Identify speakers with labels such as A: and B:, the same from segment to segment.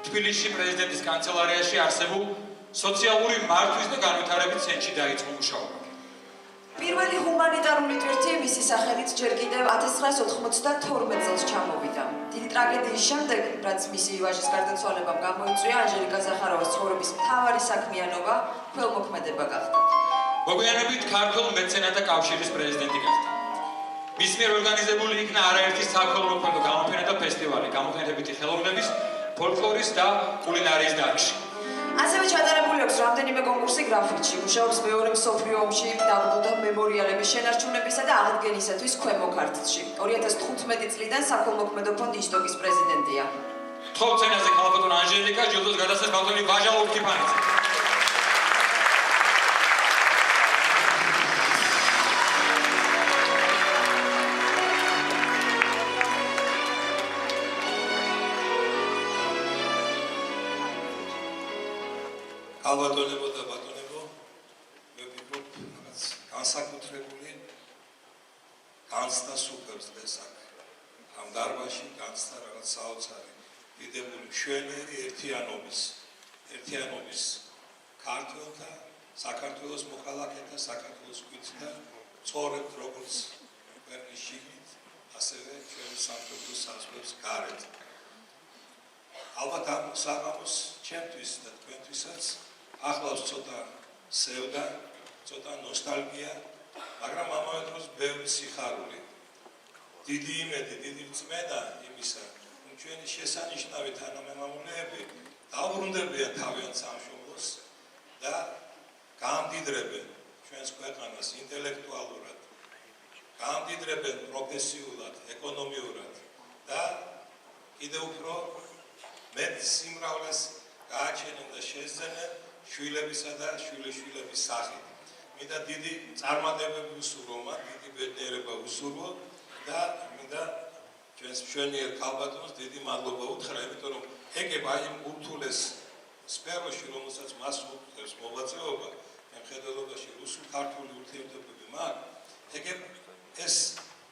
A: თბილისში პრეზიდენტის კანცელარიაში არსებულ სოციალური მართვის და განვითარების ცენტრში დაიწყო მუშაობა.
B: პირველი ჰუმანიტარული ტვირთი მისი სახელით ჯერ კიდევ 1992 წელს ჩამოვიდა. დიდი ტრაგედიის შემდეგ, რაც მისი ვაჟის გარდაცვალებამ გამოიწვია, ანჟელიკა ზახაროვას ცხოვრების მთავარი საქმიანობა ქველმოქმედება გახდა.
A: მოგვიანებით ქართულ მეცენატთა კავშირის პრეზიდენტი გახდა. მის მიერ ორგანიზებული იქნა არაერთი საქველმოქმედო გამოფენა და ფესტივალი, გამოყენებითი ხელოვნების, ფოლკლორის და კულინარიის დარგში.
B: ასევე ჩატარებული აქვს რამდენიმე კონკურსი გრაფიტში, მუშაობს მეორე მსოფლიო ომში დაბრუნდა მემორიალების შენარჩუნებისა და აღდგენისათვის ქვემო ქართლში. 2015 წლიდან საქველმოქმედო ფონდ ისტოკის პრეზიდენტია.
A: თხოვცენაზე ქალბატონ ანჟელიკა ჯილდოს გადასცეს ბატონი ვაჟა ლურქიფანიძე.
C: ალბატონებო და ბატონებო, მე ვფიქრობ, რაღაც განსაკუთრებული განცდა სუფევს დღეს აქ. ამ დარბაზში განცდა რაღაც საოცარი, დიდებული, მშვენიერი ერთიანობის ქართველთა, საქართველოს მოქალაქეთა, საქართველოს კვითთა ცხოვრებთ როგორც ქვეყნის შიგნით, ასევე ჩვენი სამშობლოს საზღვრებს გარეთ. ალბათ ამ საღამოს ჩემთვის და თქვენთვისაც ახლავს ცოტა სევდა, ცოტა ნოსტალგია, მაგრამ ამავე დროს ბევრი სიხარული. დიდი იმედი, დიდი რწმენა იმისა, რომ ჩვენი შესანიშნავი თანამემამულეები დაუბრუნდებიან თავიანთ სამშობლოს და გაამდიდრებენ ჩვენს ქვეყანას ინტელექტუალურად, გაამდიდრებენ პროფესიულად, ეკონომიურად და კიდევ უფრო მეტ სიმრავლეს გააჩენენ და შეძენენ შვილებისა და შვილიშვილების სახით. მინდა დიდი წარმატებები უსურვო მათ, დიდი ბედნიერება უსურვო და მინდა ჩვენს მშვენიერ ქალბატონს დიდი მადლობა უთხრა, იმიტომ რომ ეგებ აი იმ ურთულეს სფეროში, რომელსაც მას უწევს მოღვაწეობა, მხედველობაში რუსულ-ქართული ურთიერთობები მაქვს, ეგებ ეს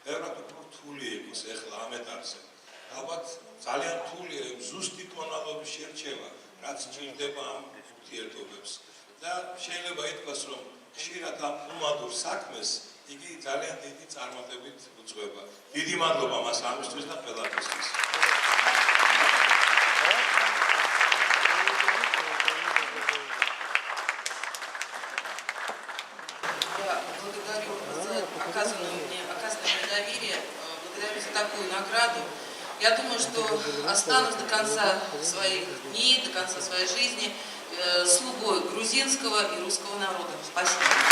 C: ბევრად უფრო რთული იყოს ეხლა ამ ეტაპზე. ალბათ ძალიან რთულია იმ ზუსტი ტონალობის შერჩევა, რაც ჭირდება ამ ურთიერთობებს და შეიძლება ითქვას, რომ ხშირად ამ უმადურ საქმეს იგი ძალიან დიდი წარმატებით უძღვება. დიდი მადლობა მას ამისთვის და ყველაფერთვის.
D: Благодарю за такую награду. Я думаю, что останусь до конца своих дней, до конца своей жизни слугой грузинского и русского народа. Спасибо.